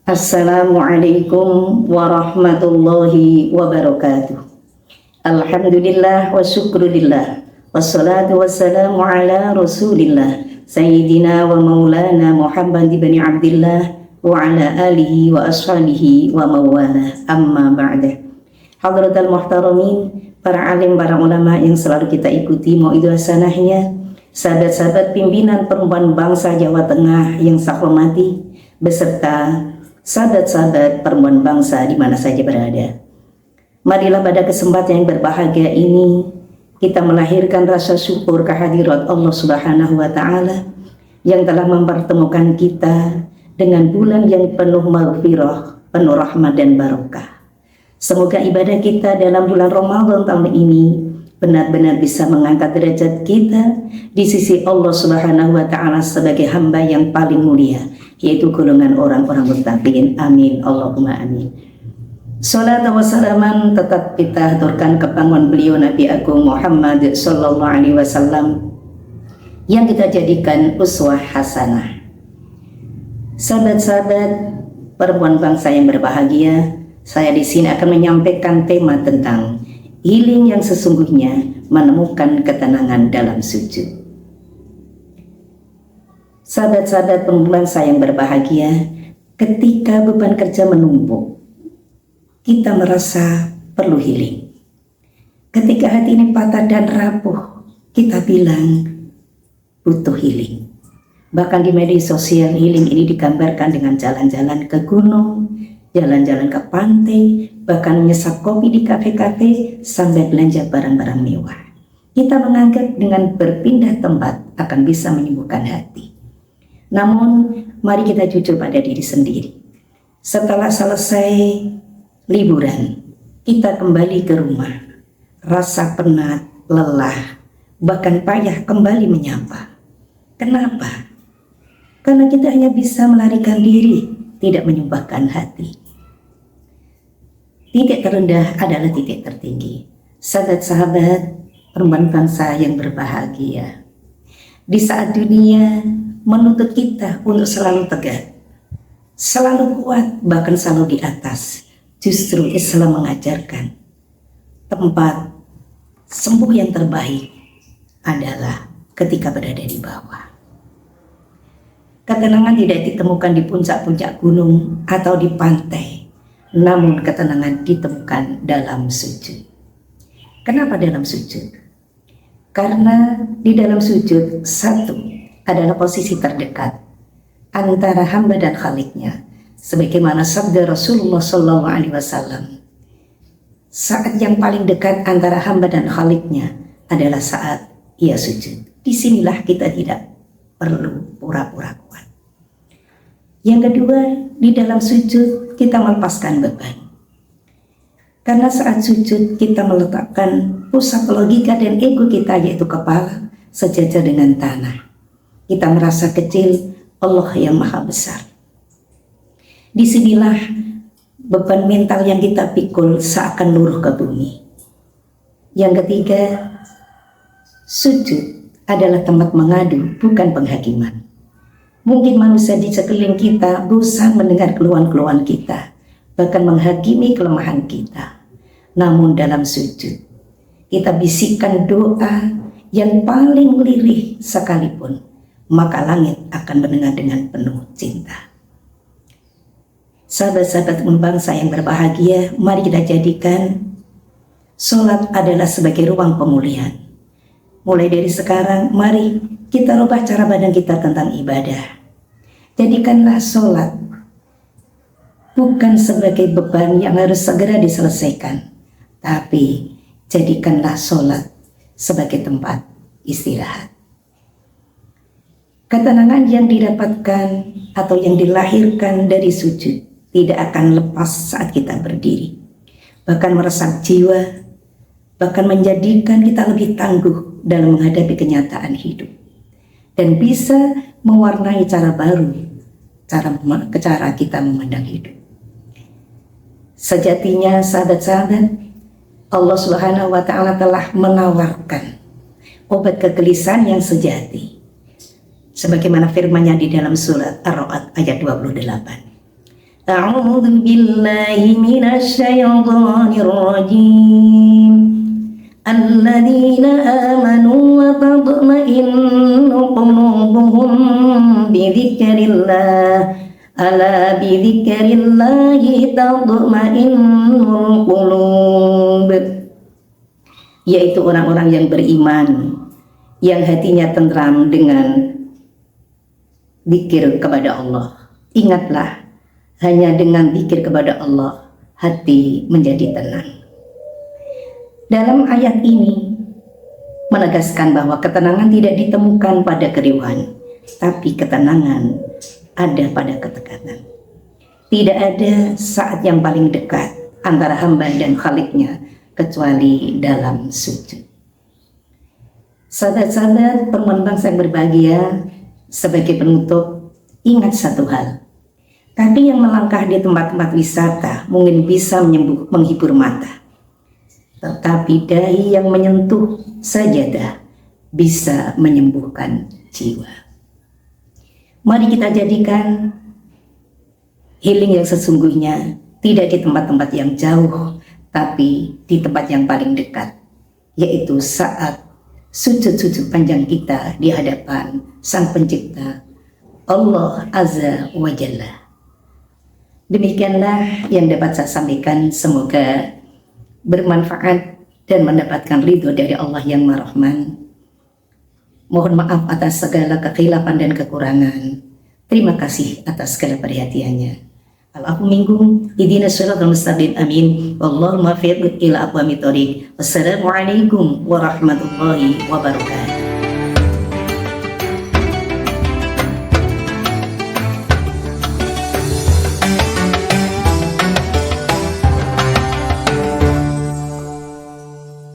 Assalamualaikum warahmatullahi wabarakatuh. Alhamdulillah wa syukrulillah. Wassalatu wassalamu ala rasulillah Sayyidina wa maulana Muhammad ibn Abdillah wa ala alihi wa ashabihi wa mawala amma ba'da. Hadratal muhtaramin, para alim, para ulama yang selalu kita ikuti mauidul sanahnya, sahabat-sahabat pimpinan perempuan bangsa Jawa Tengah yang saya hormati, beserta sahabat-sahabat perempuan bangsa di mana saja berada. Marilah pada kesempatan yang berbahagia ini kita melahirkan rasa syukur kehadirat Allah Subhanahu wa Ta'ala yang telah mempertemukan kita dengan bulan yang penuh maghfirah, penuh rahmat dan barokah. Semoga ibadah kita dalam bulan Ramadan tahun ini benar-benar bisa mengangkat derajat kita di sisi Allah Subhanahu wa Ta'ala sebagai hamba yang paling mulia, yaitu golongan orang-orang muttaqin. Amin Allahumma amin. Salat wa salaman tetap kita aturkan kepada beliau Nabi Agung Muhammad sallallahu alaihi wasallam yang kita jadikan uswah hasanah. Sahabat-sahabat perempuan bangsa yang berbahagia, saya di sini akan menyampaikan tema tentang healing yang sesungguhnya menemukan ketenangan dalam sujud. Sahabat-sahabat perempuan saya yang berbahagia, ketika beban kerja menumpuk, kita merasa perlu healing. Ketika hati ini patah dan rapuh, kita bilang butuh healing. Bahkan di media sosial, healing ini digambarkan dengan jalan-jalan ke gunung, jalan-jalan ke pantai, bahkan menyesap kopi di kafe-kafe, sampai belanja barang-barang mewah. Kita menganggap dengan berpindah tempat akan bisa menyembuhkan hati. Namun, mari kita jujur pada diri sendiri. Setelah selesai liburan, kita kembali ke rumah. Rasa penat, lelah, bahkan payah kembali menyapa. Kenapa? Karena kita hanya bisa melarikan diri, tidak menyumbangkan hati. Titik terendah adalah titik tertinggi. Sahabat-sahabat perempuan bangsa yang berbahagia, di saat dunia menuntut kita untuk selalu tegak, selalu kuat, bahkan selalu di atas, justru Islam mengajarkan tempat sembuh yang terbaik adalah ketika berada di bawah. Ketenangan tidak ditemukan di puncak-puncak gunung atau di pantai, namun ketenangan ditemukan dalam sujud. Kenapa dalam sujud? Karena di dalam sujud, satu adalah posisi terdekat antara hamba dan Khaliknya, sebagaimana sabda Rasulullah SAW. Saat yang paling dekat antara hamba dan Khaliknya adalah saat ia sujud. Disinilah kita tidak perlu pura-pura kuat. Yang kedua, di dalam sujud kita melepaskan beban. Karena saat sujud kita meletakkan pusat logika dan ego kita, yaitu kepala, sejajar dengan tanah. Kita merasa kecil, Allah yang maha besar. Disinilah beban mental yang kita pikul seakan luruh ke bumi. Yang ketiga, sujud adalah tempat mengadu, bukan penghakiman. Mungkin manusia di sekeliling kita bosan mendengar keluhan-keluhan kita, bahkan menghakimi kelemahan kita. Namun dalam sujud, kita bisikkan doa yang paling lirih sekalipun, maka langit akan mendengar dengan penuh cinta. Sahabat-sahabat bangsa yang berbahagia, mari kita jadikan sholat adalah sebagai ruang pemulihan. Mulai dari sekarang, mari kita rubah cara pandang kita tentang ibadah. Jadikanlah sholat bukan sebagai beban yang harus segera diselesaikan, tapi jadikanlah sholat sebagai tempat istirahat. Ketenangan yang didapatkan atau yang dilahirkan dari sujud tidak akan lepas saat kita berdiri, bahkan meresap jiwa, bahkan menjadikan kita lebih tangguh dalam menghadapi kenyataan hidup, dan bisa mewarnai cara baru, cara kita memandang hidup. Sejatinya sahabat-sahabat, Allah Subhanahu wa Ta'ala telah menawarkan obat kegelisahan yang sejati, sebagaimana firman-Nya di dalam surat Ar-Ra'd ayat 28. A'udzu billahi minasy syaithanir rajim. Alladzina amanu wa tatma'innu qulubuhum bi dzikrillah. Ala bi dzikrillahi tatma'innul qulub. Yaitu orang-orang yang beriman, yang hatinya tentram dengan zikir kepada Allah. Ingatlah, hanya dengan zikir kepada Allah hati menjadi tenang. Dalam ayat ini menegaskan bahwa ketenangan tidak ditemukan pada keriuhan, tapi ketenangan ada pada ketekanan. Tidak ada saat yang paling dekat antara hamba dan Khaliknya kecuali dalam sujud. Sahabat-sahabat perempuan bangsa yang berbahagia, sebagai penutup, ingat satu hal. Tadi yang melangkah di tempat-tempat wisata mungkin bisa menghibur mata, tetapi dahi yang menyentuh sajadah bisa menyembuhkan jiwa. Mari kita jadikan healing yang sesungguhnya tidak di tempat-tempat yang jauh, tapi di tempat yang paling dekat, yaitu saat sujud-sujud panjang kita di hadapan Sang Pencipta, Allah Azza wa Jalla. Demikianlah yang dapat saya sampaikan, semoga bermanfaat dan mendapatkan ridho dari Allah yang Maha Rahman. Mohon maaf atas segala kekhilafan dan kekurangan. Terima kasih atas segala perhatiannya. Al-Afu minkum, ihdinas siratal mustaqim, amin. Wallahumma fiq ila aqwamit thoriq. Wassalamualaikum warahmatullahi wabarakatuh.